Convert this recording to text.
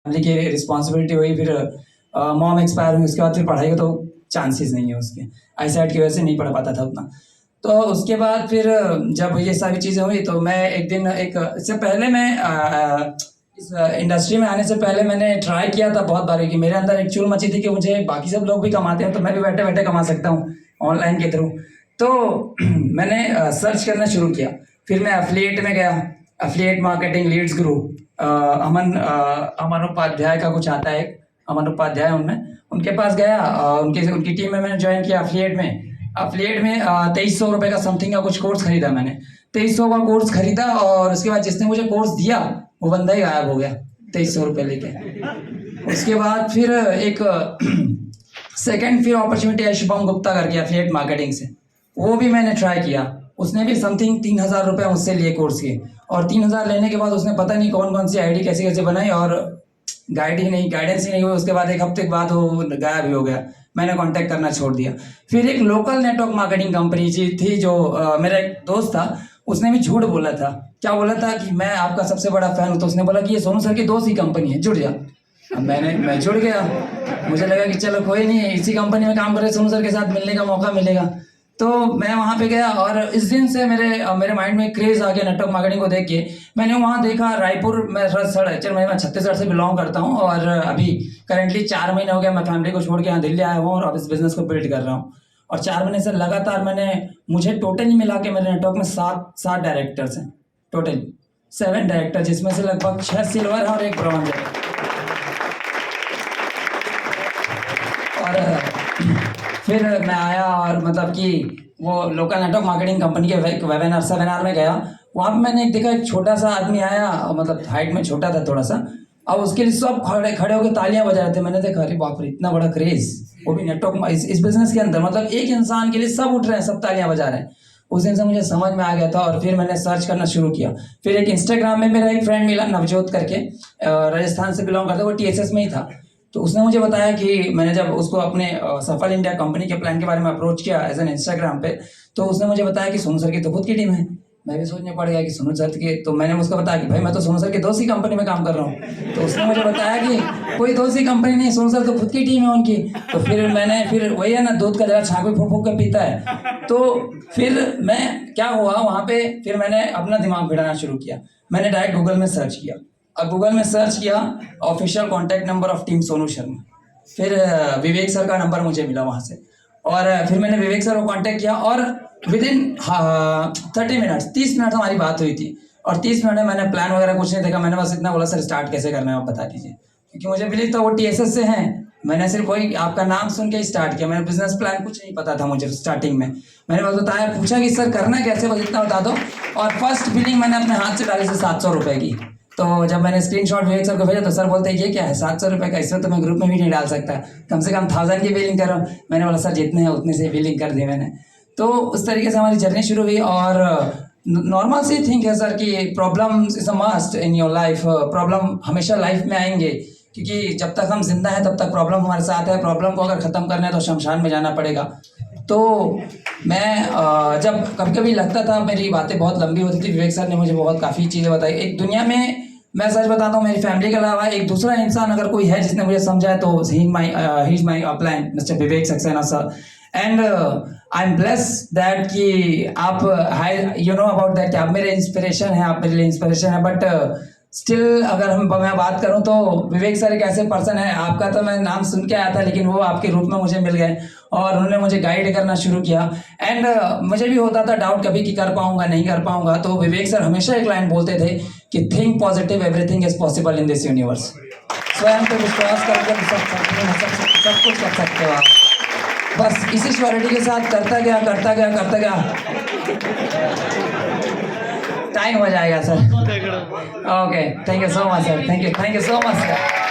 Family की responsibility हुई, फिर मॉम एक्सपायर हुई, उसके बाद फिर पढ़ाई का तो चांसेस नहीं है उसके, आईसाइट की वजह से नहीं पढ़ पाता था उतना। तो उसके बाद फिर जब ये सारी चीज़ें हुई तो मैं एक दिन इससे पहले मैं इस इंडस्ट्री में आने से पहले मैंने ट्राई किया था बहुत बार कि मेरे अंदर एक चुल मची थी कि मुझे बाकी सब लोग भी कमाते हैं तो मैं भी बैठे बैठे कमा सकता हूँ ऑनलाइन के थ्रू। तो मैंने सर्च करना शुरू किया, फिर मैं एफिलिएट में गया, एफिलिएट मार्केटिंग लीड्स ग्रुप, अमन उपाध्याय का कुछ आता है, अमन उपाध्याय उनके पास गया, उनकी टीम में मैंने ज्वाइन किया एफिलिएट में। एफिलिएट में 2300 रुपये का समथिंग का कुछ कोर्स खरीदा मैंने, 2300 का कोर्स खरीदा और उसके बाद जिसने मुझे कोर्स दिया वो बंदा ही गायब हो गया 2300 रुपये लेके। उसके बाद फिर एक सेकंड फिर अपॉर्चुनिटी है शुभम गुप्ता करके एफिलिएट मार्केटिंग से, वो भी मैंने ट्राई किया। उसने भी समथिंग 3000 रुपये मुझसे लिए कोर्स के, और 3000 लेने के बाद उसने पता नहीं कौन कौन सी आईडी कैसे कैसे बनाई और गाइडेंस ही नहीं हुई। उसके बाद एक हफ्ते के बाद वो गायब ही हो गया, मैंने कांटेक्ट करना छोड़ दिया। फिर एक लोकल नेटवर्क मार्केटिंग कंपनी थी जो मेरा एक दोस्त था, उसने भी झूठ बोला था। क्या बोला था कि मैं आपका सबसे बड़ा फैन हूँ, तो उसने बोला कि ये सोनू सर की दोस्त ही कंपनी है, जुड़ जा। अब मैं जुड़ गया, मुझे लगा कि चलो कोई नहीं, इसी कंपनी में काम कर रहे सोनू सर के साथ मिलने का मौका मिलेगा। तो मैं वहाँ पे गया और इस दिन से मेरे माइंड में क्रेज़ आ गया नेटवर्क मार्केटिंग को देख के। मैंने वहाँ देखा रायपुर में मैं छत्तीसगढ़ से बिलोंग करता हूँ और अभी करेंटली 4 महीने हो गया मैं फैमिली को छोड़ के यहाँ दिल्ली आया हूँ और अब इस बिज़नेस को बिल्ड कर रहा हूँ। और 4 महीने से लगातार मुझे टोटली मिला के मेरे नेटवर्क में 7 डायरेक्टर्स हैं, टोटल 7 डायरेक्टर, जिसमें से लगभग 6 सिल्वर और 1 ब्रॉन्ज है। और फिर मैं आया और मतलब कि वो लोकल नेटवर्क मार्केटिंग कंपनी के वेबिनार में गया। वहाँ पे मैंने देखा एक छोटा सा आदमी आया, मतलब हाइट में छोटा था थोड़ा सा, अब उसके लिए सब खड़े होकर तालियां बजा रहे थे। मैंने देखा अरे बाप रे, इतना बड़ा क्रेज, वो भी नेटवर्क इस बिजनेस के अंदर, मतलब एक इंसान के लिए सब उठ रहे हैं, सब तालियां बजा रहे हैं। उस दिन से मुझे समझ में आ गया था और फिर मैंने सर्च करना शुरू किया। फिर एक इंस्टाग्राम में मेरा एक फ्रेंड मिला नवजोत करके, राजस्थान से बिलोंग करता है, वो TSS में ही था। तो उसने मुझे बताया कि मैंने जब उसको अपने सफल इंडिया कंपनी के प्लान के बारे में अप्रोच किया एज एन इंस्टाग्राम पे, तो उसने मुझे बताया कि सोनू सर की तो खुद की टीम है। मैं भी सोचने पड़ गया कि सोनू सर के, तो मैंने उसको बताया कि भाई मैं तो सोनू सर की दोस्त ही कंपनी में काम कर रहा हूँ। तो उसने मुझे बताया कि कोई दोस्त ही कंपनी नहीं, सोनू सर तो खुद की टीम है उनकी। तो फिर वही है ना, दूध का जरा छाँक में फूक फूक कर पीता है। तो फिर मैं क्या हुआ वहाँ पे, फिर मैंने अपना दिमाग भिड़ाना शुरू किया। मैंने डायरेक्ट गूगल में सर्च किया, और गूगल में सर्च किया official contact number of team Sonu Sharma. फिर विवेक सर का नंबर मुझे मिला वहाँ से, और फिर मैंने विवेक सर को कांटेक्ट किया और विदिन 30 मिनट हमारी बात हुई थी। और 30 मिनट में मैंने प्लान वगैरह कुछ नहीं देखा, मैंने बस इतना बोला सर स्टार्ट कैसे करना है आप बता दीजिए, क्योंकि मुझे बिलीव था वो TSS से हैं। मैंने सिर्फ वही आपका नाम सुन के ही स्टार्ट किया, मैंने बिजनेस प्लान कुछ नहीं पता था मुझे स्टार्टिंग में। मैंने बस बताया, पूछा कि सर करना कैसे, बस इतना बता दो। और फर्स्ट बिलिंग मैंने अपने हाथ से डाली थी 700 रुपये की। तो जब मैंने स्क्रीनशॉट विवेक सर को भेजा तो सर बोलते हैं ये क्या है 700 रुपये का, इसमें तो मैं ग्रुप में भी नहीं डाल सकता, कम से कम 1000 की बिलिंग करो। मैंने बोला सर जितने हैं उतने से बिलिंग कर दी मैंने। तो उस तरीके से हमारी जर्नी शुरू हुई। और नॉर्मल सी थिंक है सर कि problem is a must in your life. Problem हमेशा लाइफ में आएंगे, क्योंकि जब तक हम जिंदा हैं तब तक प्रॉब्लम हमारे साथ है। प्रॉब्लम को अगर ख़त्म करना है तो शमशान में जाना पड़ेगा। तो मैं जब कभी कभी लगता था मेरी बातें बहुत लंबी होती थी, विवेक सर ने मुझे बहुत काफ़ी चीज़ें बताई। एक दुनिया में मैं सच बताता हूँ, मेरी फैमिली के अलावा एक दूसरा इंसान अगर कोई है जिसने मुझे समझा है तो he is my upline mister Vivek Saxena sir. And I am blessed that कि आप यू नो अबाउट दैट कि आप मेरे इंस्पिरेशन हैं, आप मेरे लिए इंस्पिरेशन है। बट स्टिल अगर मैं बात करूं तो विवेक सर एक ऐसे पर्सन है, आपका तो मैं नाम सुन के आया था लेकिन वो आपके रूप में मुझे मिल गए और उन्होंने मुझे गाइड करना शुरू किया। एंड मुझे भी होता था डाउट कभी कि कर पाऊंगा नहीं कर पाऊंगा, तो विवेक सर हमेशा एक लाइन बोलते थे कि think positive, everything is possible in this universe. स्वयं पे विश्वास करके सब कुछ कर सकते हो आप, बस इसी श्योरिटी के साथ करता गया टाइम हो जाएगा sir. Okay, thank you so much sir, thank you so much sir.